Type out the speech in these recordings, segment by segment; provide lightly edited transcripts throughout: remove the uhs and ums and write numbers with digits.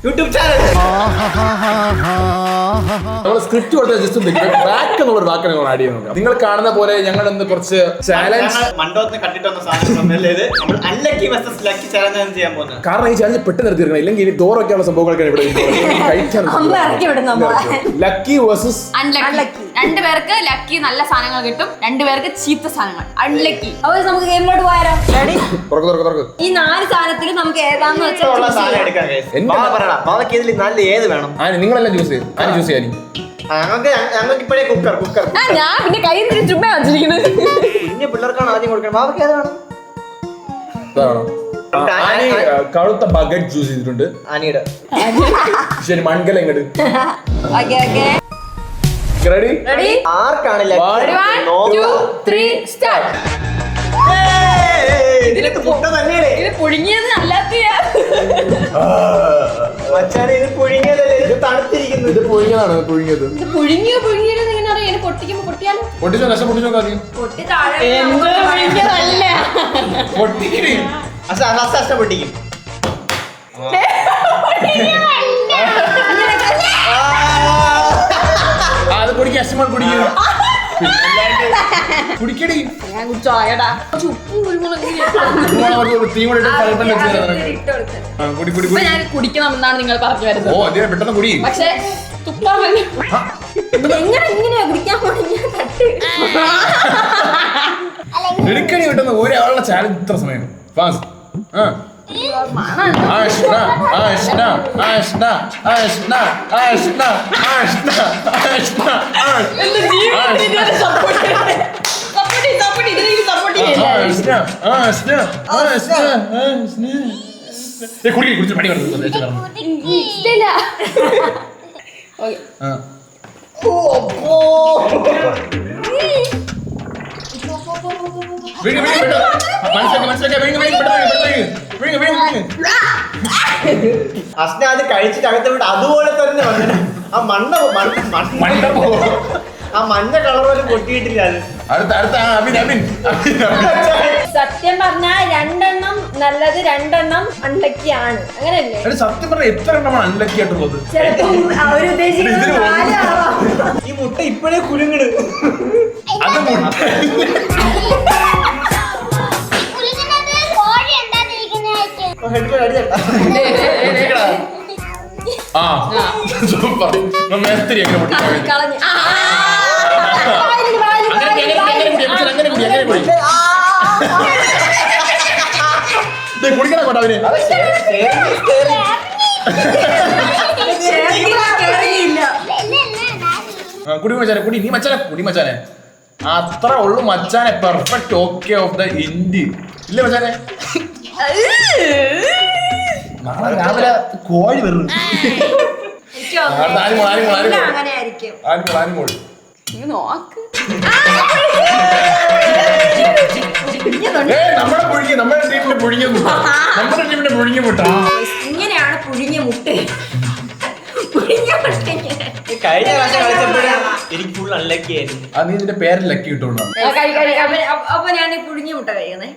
YouTube channel. നമ്മൾ script കൊടുത്ത just back എന്നുള്ള വാക്ക് ഞങ്ങൾ ആഡ് ചെയ്യുന്നുണ്ട്. നിങ്ങൾ കാണുന്ന പോലെ ഞങ്ങൾ ഇന്ന് കുറച്ച് ചാലഞ്ച് മണ്ടോത്തിന് കണ്ടിട്ട് വന്ന സാധനം നമ്മൾ അൺലക്കി വേഴ്സസ് ലക്കി ചാലഞ്ച് ചെയ്യാൻ പോകുന്നത്. കാരണം ഈ ചാലഞ്ച് പെട്ടെന്ന് എടുത്തിരിക്കണം, ഇല്ലെങ്കിൽ ഡോറൊക്കെയുള്ള സംഭവങ്ങളൊക്കെ ഇവിടെ ലക്കി വേഴ്സസ് അൺലക്കി. രണ്ടുപേർക്ക് ലക്കി നല്ല സാധനങ്ങൾ കിട്ടും, രണ്ടുപേർക്ക് ചീത്ത സാധനങ്ങൾ അൺലക്കി. അപ്പോൾ നമുക്ക് ഗെയിമിലോട്ട് പോയാലോ? ഈ 4 സാധനത്തിൽ നമുക്ക് ഏതാന്ന് വെച്ചാൽ സാധനം എടുക്കാം. ബാബയ്ക്ക് ഇതിൽ നല്ല ഏത് വേണം? നിങ്ങളെല്ലാം ചൂസ് ചെയ്യും. ചൂസ് ചെയ്യാൻ ഞങ്ങൾക്ക് ഇപ്പോഴേ കുക്കർ ഞാൻ പിന്നെ കൈ ചുമ്മാ വെച്ചിരിക്കുന്നത്. കുഞ്ഞു പിള്ളേർക്കാണ് ആദ്യം കൊടുക്കണം. ബാബയ്ക്ക് ഏത് വേണം? കറുത്ത ബക്കറ്റ് ചൂസ് ചെയ്തിട്ടുണ്ട്. ആനിയുടെ ശരി, മൺകല ഇങ്ങോട്ട് റെഡി? ആർക്കാണ് പുഴുങ്ങിയത് അല്ലാത്ത മച്ചാനെ ഇത് പുഴുങ്ങിയതല്ലേ, ഇത് തണുത്തിരിക്കുന്നു. ഇത് പുഴുങ്ങിയതാണ്. പുഴുങ്ങിയത് പുഴുങ്ങിയത് എങ്ങനെ അറിയാം? പൊട്ടിക്കുമ്പോ പൊട്ടിയാലോ? പൊട്ടിച്ചോ, നഷ്ടം പൊട്ടിച്ചോ. പൊട്ടി താഴെ പുഴുങ്ങിയതല്ല. പൊട്ടിക്കണേ പൊട്ടിക്കും. അത് പൊടിക്കുക, അഷ്ടമാൾ പൊടിക്കുക. കുടിക്കടി ഞാൻ കുടിക്കണം എന്നാണ് നിങ്ങൾ പറഞ്ഞു വരുന്നത്. ഓ അതെ, പെട്ടെന്ന് കുടി. പക്ഷെ തുപ്പാമല്ല. എങ്ങനെയാ കുടിക്കാൻ പോണെങ്കിൽ എടുക്കണി പെട്ടെന്ന്. ഒരാളുടെ ചാലഞ്ച് ഇത്ര സമയം ഫാസ്റ്റ്. കുടിച്ചു പണി പറഞ്ഞു. അസ്ന അത് കഴിച്ചിട്ട് അകത്തോട്ട് അതുപോലെ തന്നെ വന്നു. ആ മണ്ണ ആ മഞ്ഞ കളർ പോലും പൊട്ടിയിട്ടില്ല. അത് സത്യം പറഞ്ഞാൽ 2 എണ്ണം നല്ലത്, 2 എണ്ണം അൺലക്കി ആണ്. അങ്ങനെയല്ലേ? സത്യം പറഞ്ഞാൽ എത്ര എണ്ണമാണ് അൺലക്കി ആയിട്ടുള്ളത്? ചിലപ്പോ അവരുദ്ദേശിക്കുന്നത് 4 ആവാം. ഈ മുട്ട ഇപ്പോഴേ കുലുങ്ങണ്. അത് മുട്ട കുടിക്കണം കൊണ്ട അവന്. കുടി മച്ചാനെ, കുടി. നീ മച്ചാനെ കുടി മച്ചാനെ. അത്ര ഉള്ളു മച്ചാനെ. Perfect okay of the India ഇല്ല മച്ചാനെ. നാളെ രാവിലെ കോഴി വരുന്നു. നമ്മുടെ പുഴുങ്ങി, നമ്മുടെ ടീമിന്റെ പുഴുങ്ങിയ മുട്ട. നമ്മുടെ ടീമിന്റെ പുഴുങ്ങിയ മുട്ട ഇങ്ങനെയാണ് പുഴുങ്ങിയ മുട്ട. കഴിഞ്ഞ പ്രാവശ്യം കളിച്ചപ്പോഴും എനിക്ക് ഫുൾ അൺലക്കി ആയിരുന്നു. അത് നീ നിന്റെ പേരിൽ ലക്കി കിട്ടുകൊണ്ടോ? അപ്പൊ ഞാൻ ഈ പുഴുങ്ങിയ മുട്ട കഴിക്കുന്നേ.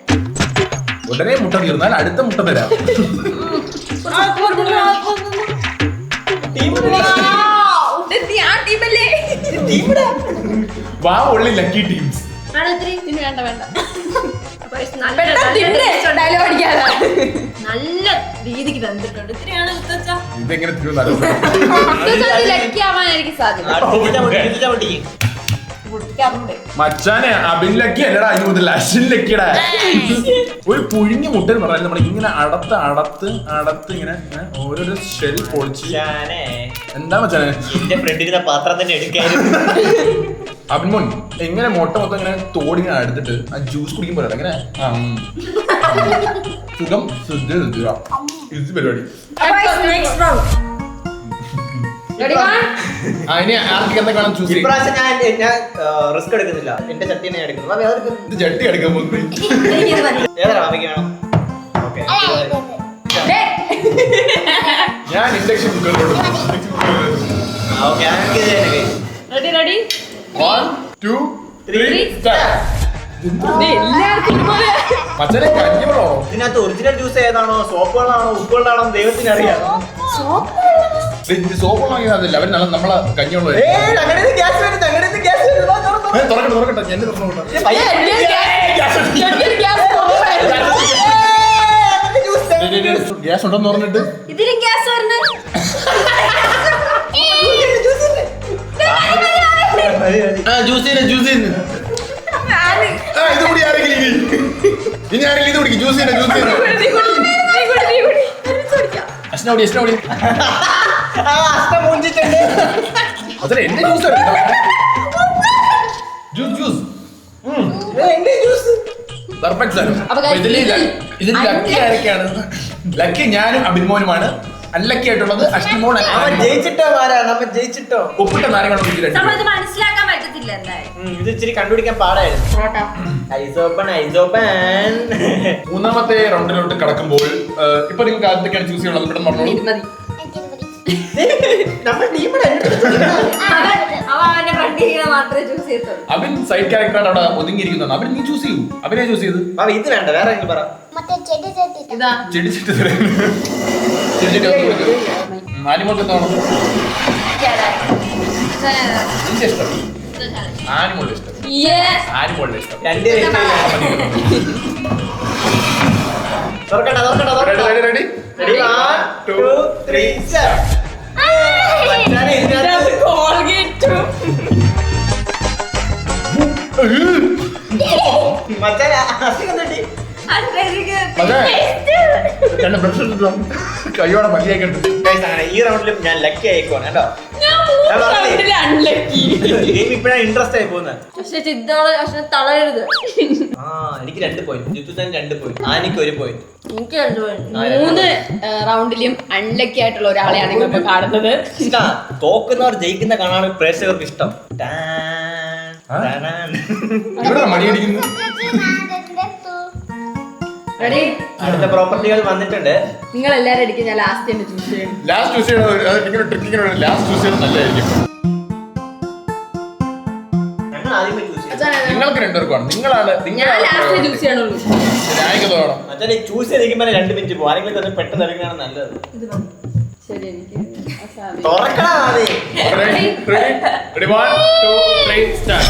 ഉടനെ മുട്ട തീർന്നാൽ അടുത്ത മുട്ട തരാം. വാ ഉള്ളി ലക്കി ടീംസ്. നല്ല രീതിക്ക് തന്നിട്ടുണ്ട്. ഇതെങ്ങനെ മച്ചാനെ അബിൻ ലക്കി അല്ലടാ, അശ്വിൻ ലക്കിയുടെ ഒരു പുഴുങ്ങി മുട്ട എന്ന് പറഞ്ഞാൽ നമ്മൾ ഇങ്ങനെ അടത്ത് ഇങ്ങനെ ഓരോരോ ഷെൽ പൊളിച്ച്. എന്താ മച്ചാനെ എന്റെ ഫ്രണ്ടിന്റെ പാത്രം തന്നെ എടുക്കായിരുന്നു. അബിൻമോൻ എങ്ങനെ മുട്ട മൊത്തം ഇങ്ങനെ തോടിങ്ങനെ എടുത്തിട്ട് ആ ജ്യൂസ് കുടിക്കുമ്പോ എങ്ങനെ സുഖം ഇത് പരിപാടി. ഇപ്രാവശ്യം ഞാൻ റിസ്ക് എടുക്കുന്നില്ല. എന്റെ ചട്ടി ഞാൻ എടുക്കുന്നത്. ഇത് ചട്ടി എടുക്കാൻ പോകുന്നത് ഏതാ ബാബയ്ക്ക് വേണം? ഞാൻ ഇൻഡക്ഷൻ കുക്കറിലോട്ട്. Ready 1 2 3 start. ഇതിനകത്ത് ഒറിജിനൽ ജ്യൂസ് ഏതാണോ, സോപ്പ് വെള്ളമാണോ, ഉപ്പ് വെള്ളമാണോ ദൈവത്തിന് അറിയാം. സോപ്പ് വാങ്ങിയതല്ല അവര് നല്ല നമ്മളെ കഞ്ഞിയുള്ള തുറക്കട്ടെ എന്നെ തുറന്നു ഗ്യാസ് ഉണ്ടെന്ന് പറഞ്ഞിട്ട് ഇതിലും ഗ്യാസ് വരുന്നത് ഇത് കൂടി ആരെങ്കിലും ഇനി ആരെങ്കിലും ഇത് കുടിക്കും ജ്യൂസ് അതല്ല എന്റെ ജ്യൂസ് പെർഫെക്റ്റ് സാധനം. ഇതിൽ ലക്കി ആരൊക്കെയാണ്? ലക്കി ഞാനും അഭിമോനുമാണ്. അൺലക്കി ആയിട്ടുള്ളത് അഷ്ടിമോൻ. ജയിച്ചിട്ടോ ഉപ്പിട്ട നാരങ്ങൾ മനസ്സിലാക്കാൻ പറ്റത്തില്ല എന്തായാലും. ഇത് ഇച്ചിരി കണ്ടുപിടിക്കാൻ പാടായിരുന്നു. മൂന്നാമത്തെ റൗണ്ടിലോട്ട് കടക്കുമ്പോൾ ഇപ്പൊ നിങ്ങൾക്ക് ആദ്യത്തെയാണ് ചൂസ് ചെയ്യണം. ഇവിടെ പറഞ്ഞോളൂ. അവൻ സൈഡ് ക്യാരക്ടറാണ് അവിടെ ഒതുങ്ങിയിരിക്കുന്നത്. അവൻ നീ ചൂസ് ചെയ്യൂ. അവനെ ചൂസ് ചെയ്തു. ഇത് വേണ്ട വേറെ പറ. ചെടി ആനിമോൾക്ക് എന്താണോ നിന്റെ ഇഷ്ടം? ആനിമോളുടെ ഇഷ്ടം. ആനിമോളുടെ ഇഷ്ടം. റെഡി? 1, 2, 3 start. കയ്യോടെ മല്ലിയാക്കിണ്ട്. ഈ റൗണ്ടിലും ഞാൻ ലക്കി ആയിക്കോണം കേട്ടോ. ഇപ്പഴാണ് ഇൻട്രസ്റ്റ് ആയി പോകുന്നത്. തളരരുത്. എനിക്ക് 2 പോയിന്റ്, ജിത്തുസാൻ 2 പോയിന്റ്, ആനിക്ക് 1 പോയിന്റ്. എനിക്ക് 2 പോയിന്റ്. 3 റൗണ്ടിലും അൺലക്കി ആയിട്ടുള്ള ഒരാളെയാണ് നിങ്ങൾക്ക് കാണുന്നത്. തോക്കുന്നവർ ജയിക്കുന്ന കാണാൻ പ്രേക്ഷകർക്ക് ഇഷ്ടം. ഇവിടെ മണിയടിക്കുന്നു. റെഡി? അടുത്ത പ്രോപ്പർട്ടികൾ വന്നിട്ടുണ്ട്. നിങ്ങൾ എല്ലാരും അടിക്കും. ഞാൻ ലാസ്റ്റ് തന്നെ ചൂസ് ചെയ്യും. ലാസ്റ്റ് ചൂസ് ചെയ്യണം. ലാസ്റ്റ് ചൂസ് ചെയ്യണം നല്ലതായിരിക്കും. ഞങ്ങൾ ആദ്യമേ ചൂസ് ചെയ്യും. നിങ്ങൾക്ക് 2 പേർക്കാണ്. നിങ്ങളാണ് ഞാൻ ലാസ്റ്റ് ചൂസ് ചെയ്യണുള്ളൂ. ന്യായികത വേണം. അച്ഛൻ ഈ ചൂസ് ചെയ്തിരിക്കുമ്പോൾ 2 മിനിറ്റ് പോകും. ആരെങ്കിലും തന്നെ പെട്ടെന്ന് ഇറങ്ങുകയാണ് നല്ലത്. ശരി, എനിക്ക് തുറക്കണം ആദ്യം. Ready? 1, 2, 3 start.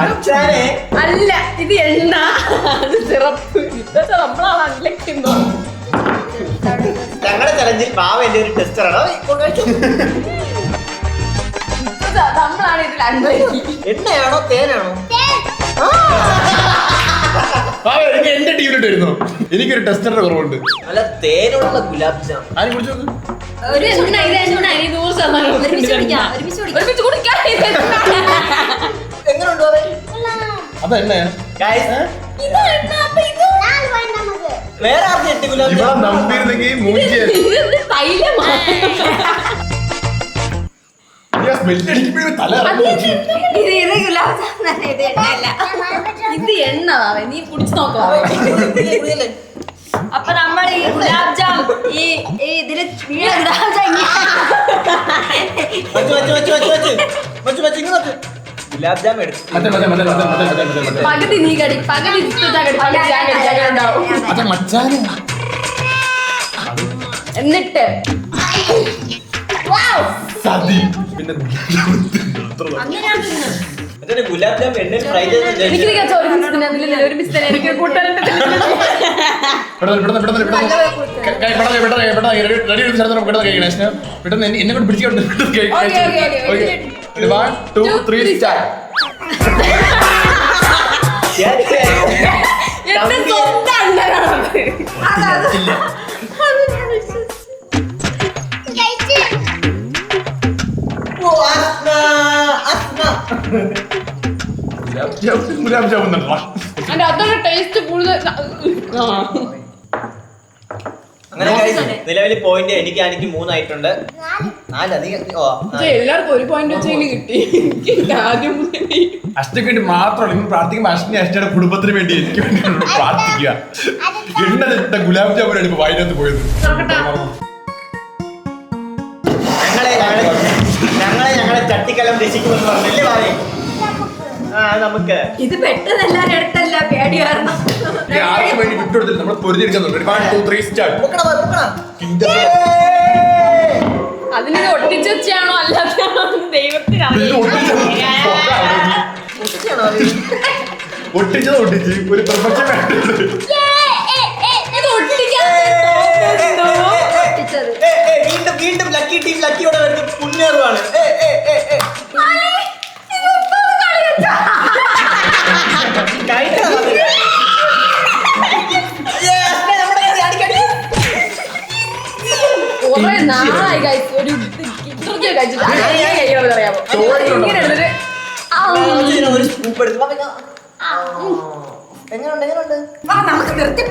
അച്ഛനെ അല്ല, ഇത് എണ്ണ, അത് സിറപ്പ്. ഇതൊക്കെ നമ്മളാണ് അൺലക്കിന്നോ. ഞങ്ങളുടെ ചലഞ്ചിൽ ബാവ എന്റെ ഒരു ടെസ്റ്ററാണ്. നമ്മളാണ് ഇതിൽ അൺലക്കി. എണ്ണയാണോ തേനാണോ? എനിക്ക് എന്റെ ടീമിലോട്ട് വരുന്നു. എനിക്കൊരു ടെസ്റ്ററിന്റെ കുറവുണ്ട്. അല്ല, തേനുള്ള ഗുലാബ് ജാം. ആരും കുടിച്ചു നോക്ക്. ഒരു എണ്ണ, ഇത് എണ്ണ, ഈ 100% ഒരുമിച്ച് കുടിക്കാം. എങ്ങനെയുണ്ട് അത് എണ്ണയാണ്. വേറെ ആർക്കും 8 ഗുലാബ് ഇവിടെ ജാം നമ്പിരുന്നെങ്കിൽ തല ഇത് എണ്ണ. നീ കുടിച്ചു നോക്കാം. അപ്പൊ നമ്മൾ ഈ ഗുലാബ് ജാം ഇതില് ഗുലാബ് ജാം ഗുലാബ് ജാം എടുത്തു. പകുതി നീ കടി, പകുതി എന്നിട്ട് പിന്നെ ഗുലാബ് ജാം എണ്ണ ഫ്രൈ ചെയ്ത് എനിക്ക് ഒരു ബിസ്തനെ എനിക്ക് കൂട്ടാനുണ്ട്. പെട്ടെന്ന് എന്നെ കൊണ്ട് പിടിച്ചോണ്ട് 1, 2, 3 start. എന്റെ സ്വന്തം അണ്ണനാണത്. ഗുലാബ് ജാമുൻ അതൊരു ടേസ്റ്റ് കൂടുതൽ. അങ്ങനെ നിലവിൽ പോയിന്റ് എനിക്ക് 3 ആയിട്ടുണ്ട്. 4 അധികം. എല്ലാവർക്കും 1 പോയിന്റ് വെച്ചെങ്കിലും കിട്ടി. ആദ്യം അഷ്ടയ്ക്ക് വേണ്ടി മാത്രമല്ല നിങ്ങൾ പ്രാർത്ഥിക്കുമ്പോൾ അഷ്ടനെ അഷ്ടയുടെ കുടുംബത്തിന് വേണ്ടി എനിക്ക് വേണ്ടി പ്രാർത്ഥിക്കുക. എണ്ണ തെറ്റ ഗുലാബ് ജാമുനാണ് ഇപ്പൊ വായിനകത്ത് പോയത്. ഞങ്ങളെ ചട്ടിക്കലം രക്ഷിക്കുമെന്ന് പറഞ്ഞല്ലേ വാവേ? നമുക്ക് ഇത് പെട്ടെന്ന് എല്ലാരും അടുത്തല്ല പേടി കാരണം ആർക്കും വേണ്ടി വിട്ടുകൊടുത്തില്ല നമ്മൾ പൊരുതിരിക്കുന്നുണ്ട് 1 2 3 സ്റ്റാർട്ട് അതിന് ഒട്ടിച്ചു വെച്ചാണോ അല്ലാതെയാണോ ദൈവത്തിനാണ് ഒട്ടിച്ചത് ഒട്ടിച്ച് ഒരു പെർഫെക്ഷൻ വീണ്ടും ലക്കി ടീം ലക്കിയോടെ മുന്നേറുവാണ്. നമുക്ക് നിർത്തി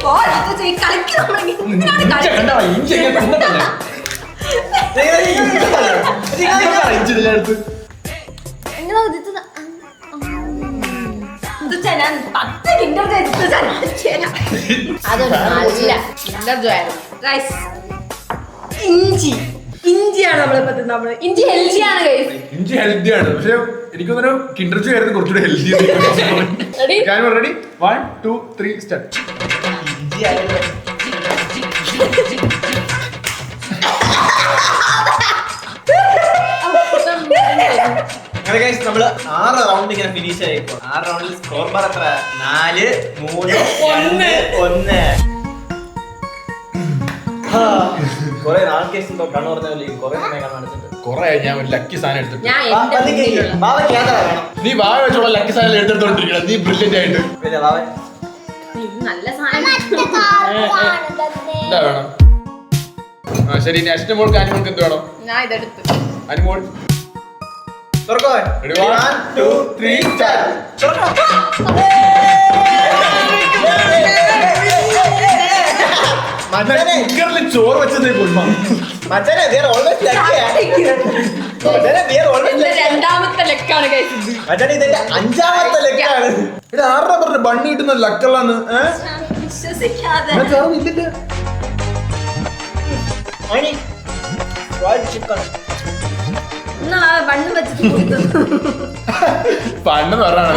ഇഞ്ചിയാണ് നമ്മള് ഇഞ്ചി ഹെൽത്തിയാണ് ഇഞ്ചി ഹെൽത്തിയാണ്. പക്ഷെ എനിക്കൊന്നൊരു കിൻഡർ ജോയ് ആയിരുന്നു കുറച്ചുകൂടെ ഹെൽത്തി. Ready 1 2 3 start. നമ്മള് 6 റൗണ്ട് ഇങ്ങനെ ഫിനിഷ് ആയിപ്പോ 6 റൗണ്ടിൽ സ്കോർ ബാർ എത്ര 4 3 1 കൊറേ നാൾക്ക് ശേഷം കണ്ണു പറഞ്ഞ കൊറേ സമയം കാണാൻ കൊറേ ഞാൻ ഒരു ലക്കി സാധനം എടുത്തിട്ട് നീ വായ വെച്ചോളാം ലക്കി സാധനം എടുത്തോണ്ടിരിക്കണം. നീ ബ്രില്യന്റ് ആയിട്ട് നല്ല സാധനം എന്താ വേണം? ആ ശരി നെക്സ്റ്റ് മോൾക്ക് അനിമോൾക്ക് എന്ത് വേണം? ഞാൻ ഇതെടുത്തു. Animol Ready, 1 2 3 start. കുക്കറിൽ ചോറ് വെച്ചതേ കൊള്ളാം. രണ്ടാമത്തെ ലെക്കാണ് കഴിച്ചത്. അഞ്ചാമത്തെ ലെക്കാണ്. ഇവിടെ ആരുടെ പറഞ്ഞ ബണ്ണി കിട്ടുന്ന ലക്കള്ളാന്ന് വിശ്വസിക്കാതെ ബണ്ണ് വെച്ചിട്ട് പണ്ടെന്ന് പറഞ്ഞാണ്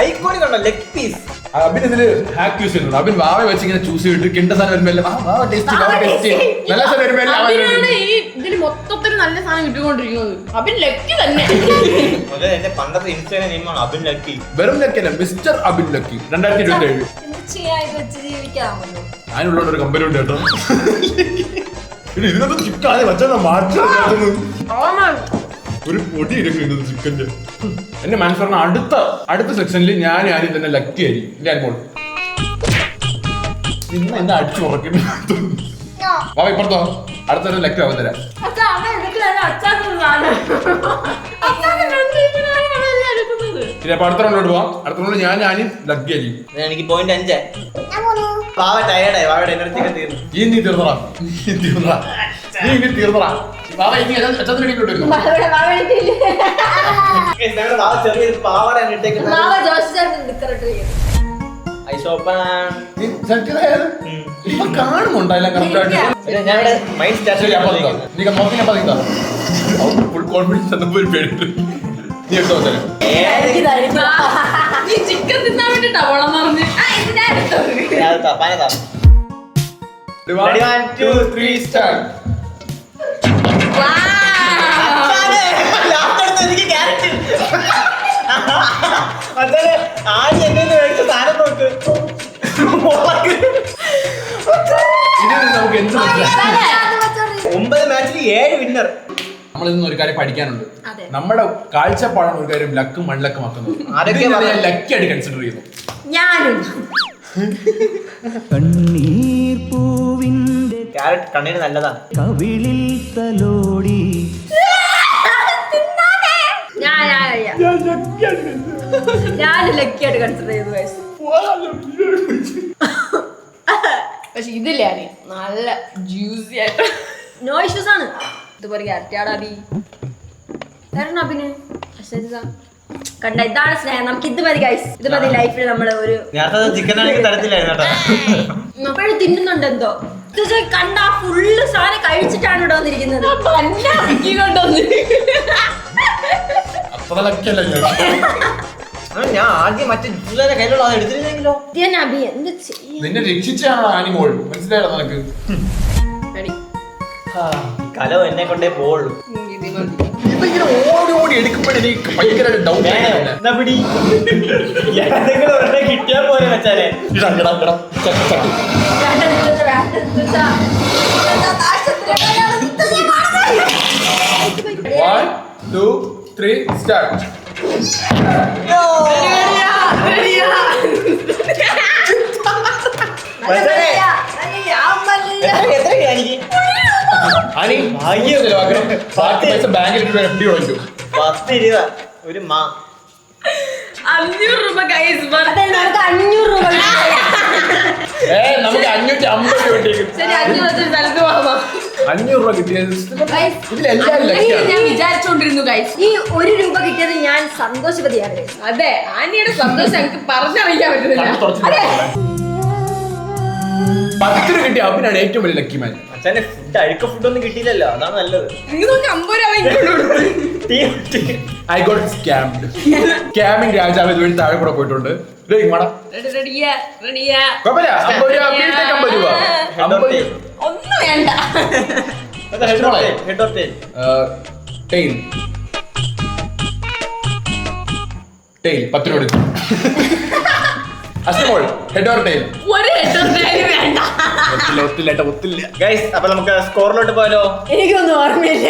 ഐക്കോണി കണ്ടോ ലെഗ് പീസ്. അബിൻ ഇതില് ഹാക്ക് യൂസ് ചെയ്യുന്നുണ്ട്. അബിൻ വാവ വെച്ച് ഇങ്ങനെ ചൂസ് ചെയ്തിട്ട് കിണ്ട സാധനം വരുമ്പോ നല്ല സാധനം വരുമ്പോ ഇതില് മൊത്തത്തിൽ നല്ല സാധനം കിട്ടിക്കൊണ്ടിരിക്കുന്നത്. അബിൻ ലക്കി തന്നെ. എന്റെ പണ്ടത്തെ ഇൻസ്റ്റഗ്രാം നെയിമാണ് അബിൻ ലക്കി. വെറും ലക്കിയല്ല, മിസ്റ്റർ അബിൻ ലക്കി 2027. ഞാനുള്ളൊരു കമ്പനി ഉണ്ട് കേട്ടോ. ഇതിനകത്ത് ചിക്കൻ വെച്ചാൽ മാറ്റി ഒരു പൊടി ഇരിക്കുന്നത് ചിക്കന്റെ. എന്റെ മനസ്സിൽ അടുത്ത സെക്ഷനിൽ ഞാൻ ആരും തന്നെ ലക്കി ആയിരിക്കും. ഇല്ല അനുമോൾ ഇന്ന് എന്നെ അടിച്ചു ഉറക്കുന്നു. വാ ഇപ്പുറത്തോ അടുത്ത ലക്കി ആവാൻ തരാം. ഇനി അപ്പൊ അടുത്ത റൗണ്ടിലോട്ട് പോവാം. അടുത്ത റൗണ്ടിൽ ഞാൻ ലക്കി ആയിരിക്കും. എനിക്ക് പോയിന്റ് 5. വാവ ടയർഡായി. വാവയുടെ എനർജി ഒക്കെ തീർന്നു. നീ തീർന്നടാ. നീ ഇനി തീർന്നടാ. വാവ ഇനി അച്ഛത്തിനടിയിലോട്ട് വരുന്നു. വാവ ചെറിയൊരു പാവാടാണ് ഇട്ടേക്കുന്നത്. നീ സെറ്റ് ചെയ്തായത് ഇപ്പൊ കാണുന്നുണ്ടല്ല കറക്റ്റായിട്ട്. ഞാനിവിടെ മൈൻഡ് സ്റ്റാർട്ട് നീ നോക്കിയാ പതിതാ ഫുൾ കോൺഫിഡൻസ് എന്നപ്പോ ഒരു പേടിട്ട് നീ എടുത്തോ തരാം. നീ ചിക്കൻ തിന്നാൻ വേണ്ടിട്ടാ പോണെന്ന് പറഞ്ഞ് Ready, 1 2 3 start. ആദ്യം എന്നെ മേടിച്ച സാധനം നോക്ക്. നമുക്ക് എന്ത് മനസ്സിലായി? 9 മാച്ചിൽ 7 വിന്നർ. നമ്മളിന്ന് ഒരു കാര്യം പഠിക്കാനുണ്ട്. നമ്മുടെ കാഴ്ചപ്പാടാണ് ഒരു കാര്യം ലക്കും മൺലക്കും ആക്കുന്നത്. അതൊക്കെ ഞാൻ ലക്കി ആയിട്ട് കൺസിഡർ ചെയ്യുന്നു. ഞാനും ക്യാരറ്റ് കണ്ണിന് നല്ലതാണ്. കവിളിൽ തലോടി ഞാൻ ലക്കിയായിട്ട് കൺസിഡർ ചെയ്തു. പക്ഷെ ഇതില്ലേ നല്ല ജ്യൂസി ആയിട്ട് നോ ഇഷ്യൂസ് ആണ്. ഇതുപോലെ ക്യാരറ്റാടാ അഭിന് കണ്ട ഇതാണ് സ്നേഹം. നമുക്ക് ഇത് മതി ഗൈസ്, ഇത് മതി ലൈഫിൽ നമ്മള് ഒരു ചിക്കൻ ആണെങ്കിൽ തരത്തില്ലായിരുന്നു അപ്പോഴും തിന്നുന്നുണ്ട് എന്തോ കണ്ട ഫുള്ള് സാധനം കഴിച്ചിട്ടാണ് ഇവിടെ വന്നിരിക്കുന്നത്. അപ്പൊ ലക്കിയല്ല ഞാൻ ആദ്യം മറ്റേ ജില്ലാന്റെ കയ്യിലുള്ള അത് എടുത്തിരുന്നെങ്കിലോ? ഞാൻ അബി എന്ത് ചെയ്യും? നിന്നെ രക്ഷിച്ചാണോ ആനിമോൾ മനസ്സിലായോ നിനക്ക്? Ready? കലോ എന്നെ കൊണ്ടേ പോവുള്ളൂ. ഇപ്പൊ ഇങ്ങനെ ഓടി ഓടി എടുക്കുമ്പോഴേക്ക് ഭയങ്കര ഡൗൺ എന്നാ പിടി. ഏതെങ്കിലും ഒരെണ്ണം കിട്ടിയാ പോലെ വെച്ചാലേ. One, two, three, start. Annie ബാക്കി പൈസ ബാങ്കിൽ ഇട്ട് എഫ്ഡി ഒഴിച്ചു. 10 രൂപ ഒരു മാ. 500 രൂപ ഗൈസ്. നമുക്ക് 500 രൂപ നമുക്ക് 550 രൂപ കിട്ടിയേക്കും. ശരി 500 സ്ഥലത്ത് പോവാം. 500 രൂപ കിട്ടിയത് ഇതിലെല്ലാം അങ്ങനെ ലക്കിയാണ്. ഞാൻ വിചാരിച്ചോണ്ടിരുന്നു ഗൈസ്. ഈ 1 രൂപ കിട്ടിയത് ഞാൻ സന്തോഷവതിയാണ്. അതെ ആനിയുടെ സന്തോഷം എനിക്ക് പറഞ്ഞറിയിക്കാൻ പറ്റുന്നില്ല. കണ്ണ് തുറച്ച് 10 രൂപ കിട്ടിയ അഭിനാണ് ഏറ്റവും വലിയ ലക്കി മാൻ. അച്ഛന്റെ ഫുഡ് അഴുക്ക ഫുഡൊന്നും കിട്ടിയില്ലല്ലോ, അതാണ് നല്ലത്. നിങ്ങൾ നോക്കി 50 രൂപ വാങ്ങിക്കൊണ്ടു. I got scammed. സ്കാമിംഗ് രാജാവ് ഇതുവഴി താഴെ കൂടെ പോയിട്ടുണ്ട്. റെഡിയാ റെഡിയാ. കുഴപ്പമില്ല, 50 രൂപ അഭിനേക്ക് 50 രൂപ. 50 ഒന്നും വേണ്ട. Head of tail. Tail tail 10 രൂപ എടുക്കും. അസ്മോൾ ഹെഡ് ഓർ ടെയിൽ? ഒരു ഹെഡ് വേണ്ട. ഒത്തില്ല. ഗൈസ് അപ്പൊ നമുക്ക് സ്കോറിലോട്ട് പോയാലോ? എനിക്കൊന്നും ഓർമ്മയില്ല.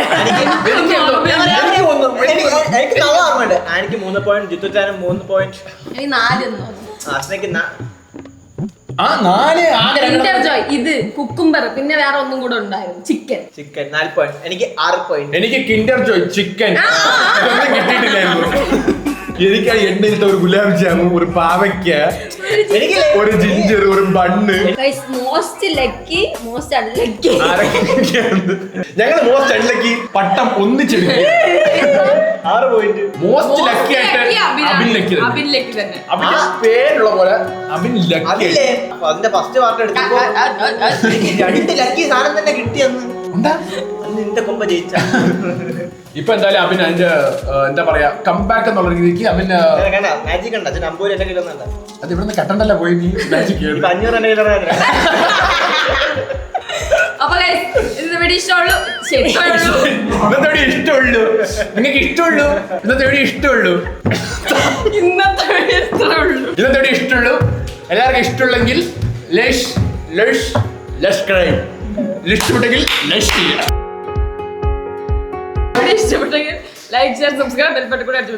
എനിക്ക് 3 പോയിന്റ്, ജിത്തുച്ചാനും 3 പോയിന്റ്, ഇനി 4 ആസ്നയ്ക്ക് 4 ആകെ Kinder Joy, ഇത് കുക്കുംബർ, പിന്നെ വേറെ ഒന്നും കൂടെ ഉണ്ടായിരുന്നു ചിക്കൻ. ചിക്കൻ 4 പോയിന്റ്, എനിക്ക് 6 പോയിന്റ്. എനിക്ക് കിൻഡർ ജോയ് ചിക്കൻ ഇതൊന്നും കിട്ടിയിട്ടില്ലായിരുന്നു. എനിക്ക് ആ എണ്ണയിലത്തെ ഒരു ഗുലാബ് ജാമുൻ, ഒരു പാവയ്ക്ക, ഒരു ജിഞ്ചർ, ഒരു bun. Most lucky, most unlucky. ഞങ്ങള് മോസ്റ്റ് അൺലക്കി പട്ടം ഒന്നിച്ചെടുക്കും. 6 പോയിന്റ്. മോസ്റ്റ് ലക്കി ആയിട്ട് അബിൻ ലക്കി അബിനിലേക്ക് തന്നെ. അബിന്റെ പേരുള്ള പോലെ അബിൻ ലക്കി. അതില്ലേ അപ്പൊ അതിന്റെ ഫസ്റ്റ് പാർട്ട് എടുത്തപ്പോ എനിക്ക് 2 ലക്കി സാധനം തന്നെ കിട്ടിയെന്ന്. എന്താ അന്ന് നിന്റെ കൊമ്പ ജയിച്ച. ഇപ്പൊ എന്തായാലും അബിൻ അതിന്റെ എന്താ പറയാ കംബാക്ക് എന്നുള്ള രീതിക്ക് അബിൻ മാജിക് ഉണ്ട്. അച്ഛൻ 50 എന്റെ കിലോന്നല്ല. അത് ഇവിടുന്ന് കട്ടണ്ടല്ല പോയി നീ മാജിക് 500 എന്റെ കിലോ. അപ്പൊ guys, ഇന്നത്തെ വീഡിയോ ഇഷ്ടമുള്ളൂ. ഇന്നത്തെ വീഡിയോ ഇഷ്ടമുള്ളൂ. നിങ്ങൾക്ക് ഇഷ്ടമുള്ളൂ. ഇന്നത്തെ വീഡിയോ ഇഷ്ടമുള്ളൂ. ഇന്നത്തെ വീഡിയോ ഇത്രേ ഉള്ളൂ. ഇന്നത്തെ വീഡിയോ ഇഷ്ടമുള്ളൂ. എല്ലാവർക്കും ഇഷ്ടമുള്ളെങ്കിൽ ഇഷ്ടപ്പെട്ടെങ്കിൽ ഇഷ്ടപ്പെട്ടെങ്കിൽ like share subscribe bell button കൂടെ അടിച്ചു.